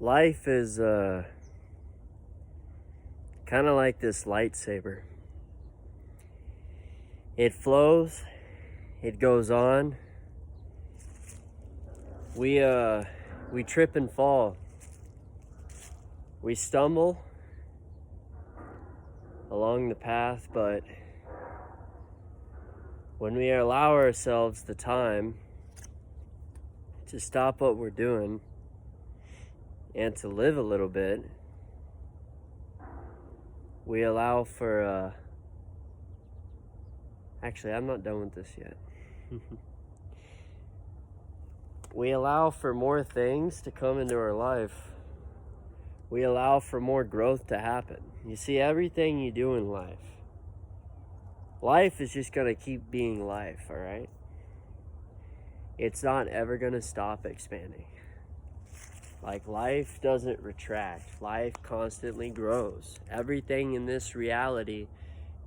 Life is kind of like this lightsaber. It flows, it goes on. We trip and fall. We stumble along the path, but when we allow ourselves the time to stop what we're doing and to live a little bit, we allow for actually, I'm not done with this yet. We allow for more things to come into our life. We allow for more growth to happen. You see, everything you do in life is just going to keep being life, all right? It's not ever going to stop expanding. Like, life doesn't retract. Life constantly grows. Everything in this reality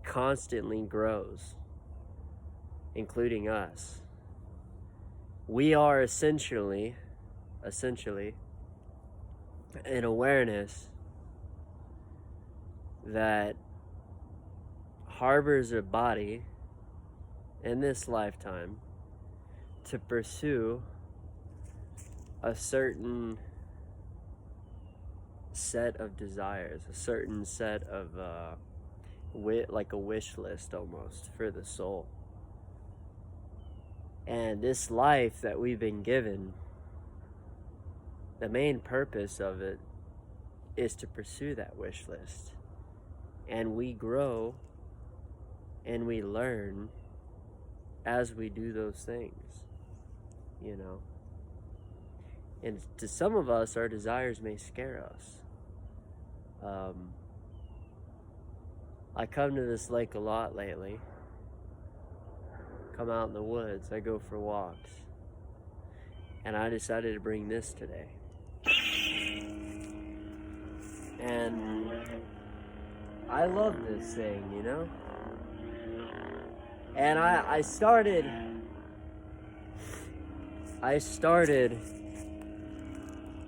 constantly grows, including us. We are essentially an awareness that harbors a body in this lifetime to pursue a certain set of desires, a certain set of like a wish list almost for the soul. And this life that we've been given, the main purpose of it is to pursue that wish list. And we grow and we learn as we do those things, you know. And to some of us, our desires may scare us. I come to this lake a lot lately. Come out in the woods, I go for walks. And I decided to bring this today. And I love this thing, you know? And I started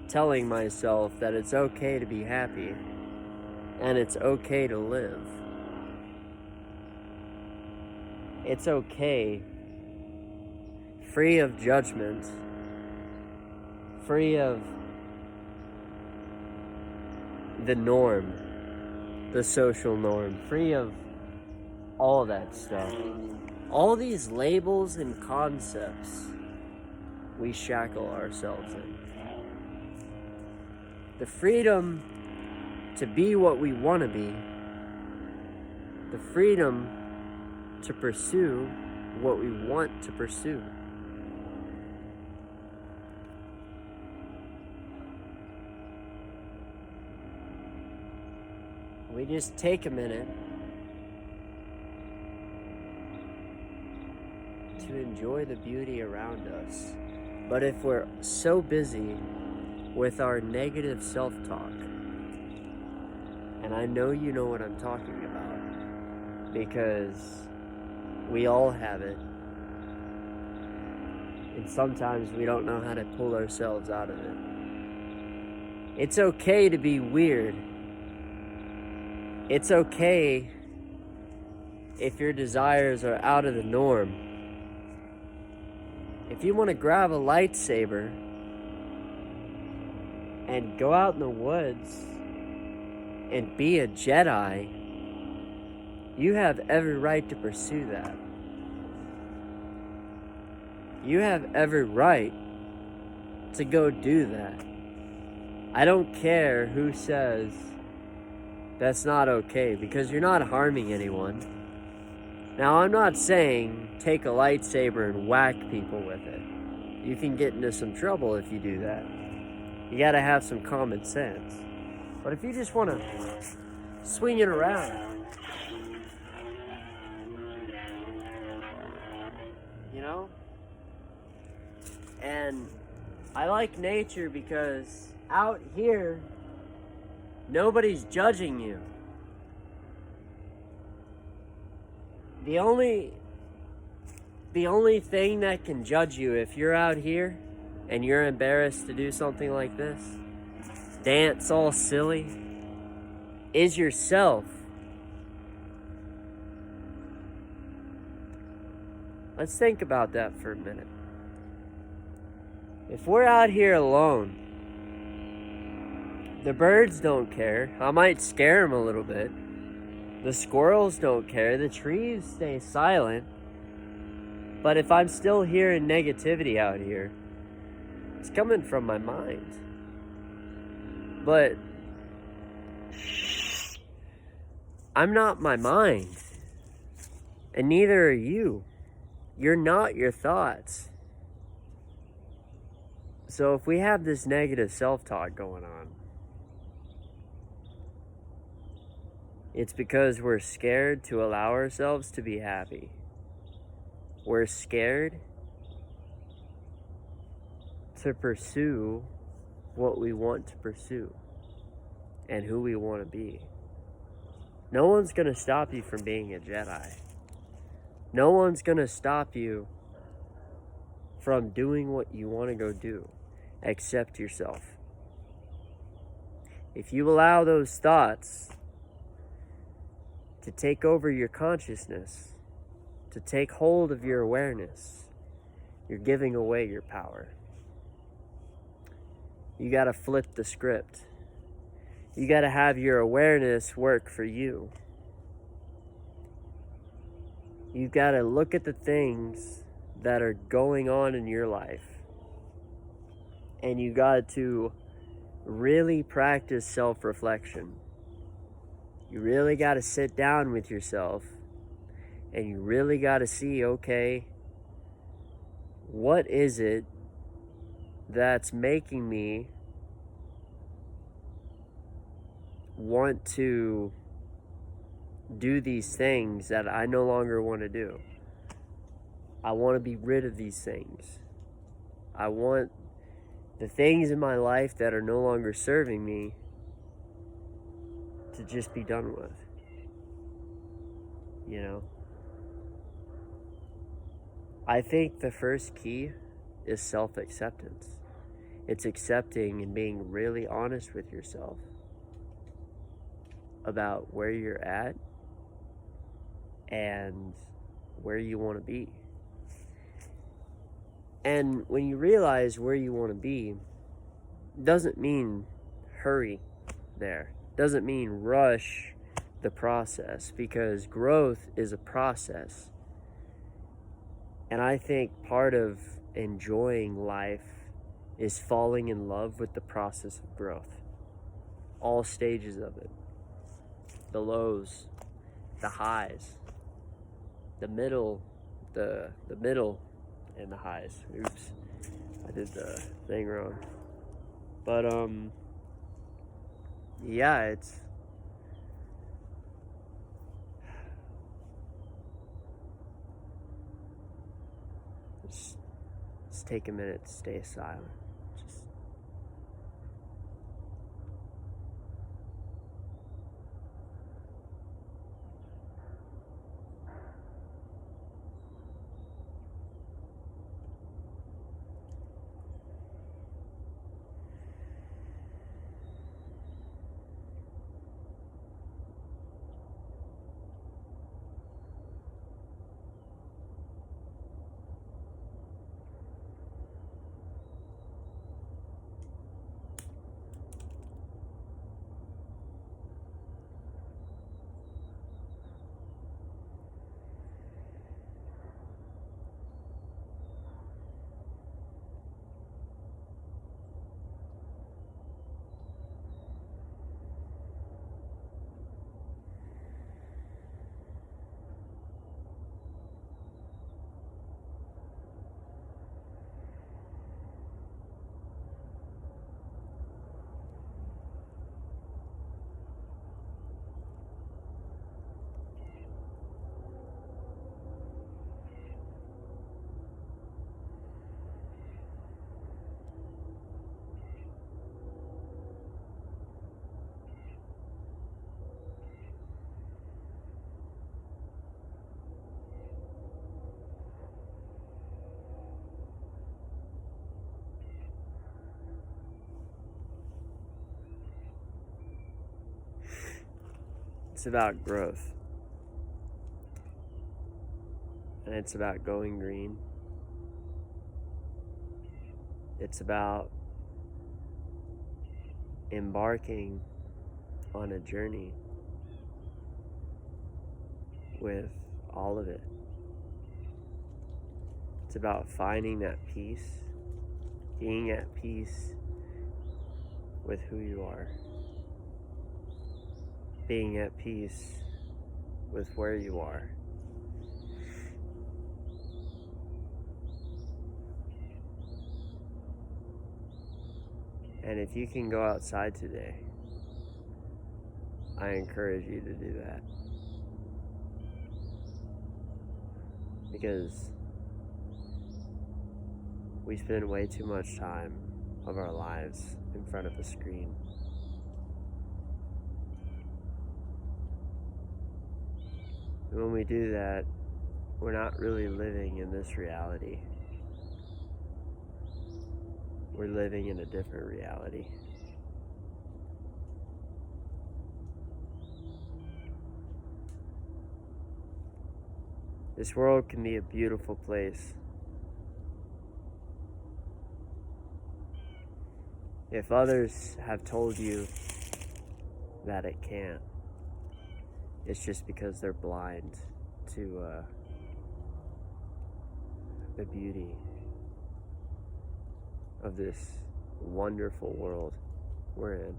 telling myself that it's okay to be happy and it's okay to live. It's okay, free of judgment, free of the norm, the social norm, free of all that stuff. All these labels and concepts we shackle ourselves in. The freedom to be what we want to be, the freedom to pursue what we want to pursue. We just take a minute to enjoy the beauty around us. But if we're so busy with our negative self-talk, and I know you know what I'm talking about, because we all have it, and sometimes we don't know how to pull ourselves out of it. It's okay to be weird. It's okay if your desires are out of the norm. If you want to grab a lightsaber and go out in the woods and be a Jedi, you have every right to pursue that. You have every right to go do that. I don't care who says that's not okay, because you're not harming anyone. Now, I'm not saying take a lightsaber and whack people with it. You can get into some trouble if you do that. You gotta have some common sense. But if you just want to swing it around, you know? And I like nature because out here, nobody's judging you. The only thing that can judge you if you're out here and you're embarrassed to do something like this dance all silly is yourself. Let's think about that for a minute. If we're out here alone, the birds don't care. I might scare them a little bit. The squirrels don't care. The trees stay silent. But if I'm still hearing negativity out here, it's coming from my mind. But I'm not my mind. And neither are you. You're not your thoughts. So if we have this negative self-talk going on, it's because we're scared to allow ourselves to be happy. We're scared to pursue what we want to pursue and who we want to be. No one's going to stop you from being a Jedi. No one's going to stop you from doing what you want to go do, except yourself. If you allow those thoughts to take over your consciousness, to take hold of your awareness, you're giving away your power. You got to flip the script. You got to have your awareness work for you. You got to look at the things that are going on in your life. And you got to really practice self-reflection. You really got to sit down with yourself and you really got to see, okay, what is it that's making me want to do these things that I no longer want to do? I want to be rid of these things. I want the things in my life that are no longer serving me to just be done with. You know? I think the first key is self-acceptance. It's accepting and being really honest with yourself about where you're at and where you want to be. And when you realize where you want to be, doesn't mean hurry there. Doesn't mean rush the process, because growth is a process. And I think part of enjoying life is falling in love with the process of growth. All stages of it. The lows, the highs, the middle, the middle, and the highs. Oops, I did the thing wrong. But yeah, it's just take a minute to stay silent. It's about growth. And it's about going green. It's about embarking on a journey with all of it. It's about finding that peace, being at peace with who you are, being at peace with where you are. And if you can go outside today, I encourage you to do that. Because we spend way too much time of our lives in front of a screen. And when we do that, we're not really living in this reality. We're living in a different reality. This world can be a beautiful place if others have told you that it can't. It's just because they're blind to the beauty of this wonderful world we're in.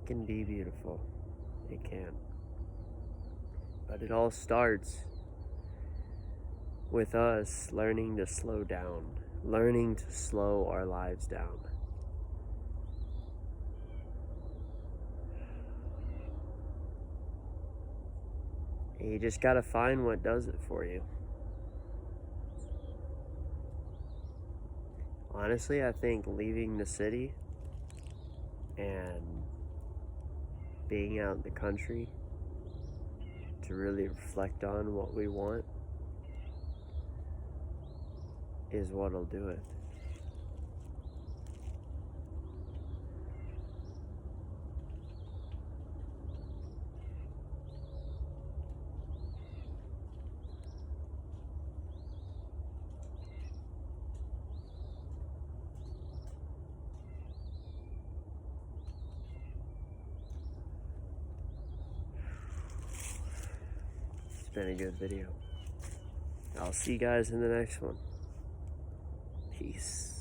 It can be beautiful. It can. But it all starts with us learning to slow down, learning to slow our lives down. And you just gotta find what does it for you. Honestly, I think leaving the city and being out in the country to really reflect on what we want is what'll do it. It's been a good video. I'll see you guys in the next one. Peace.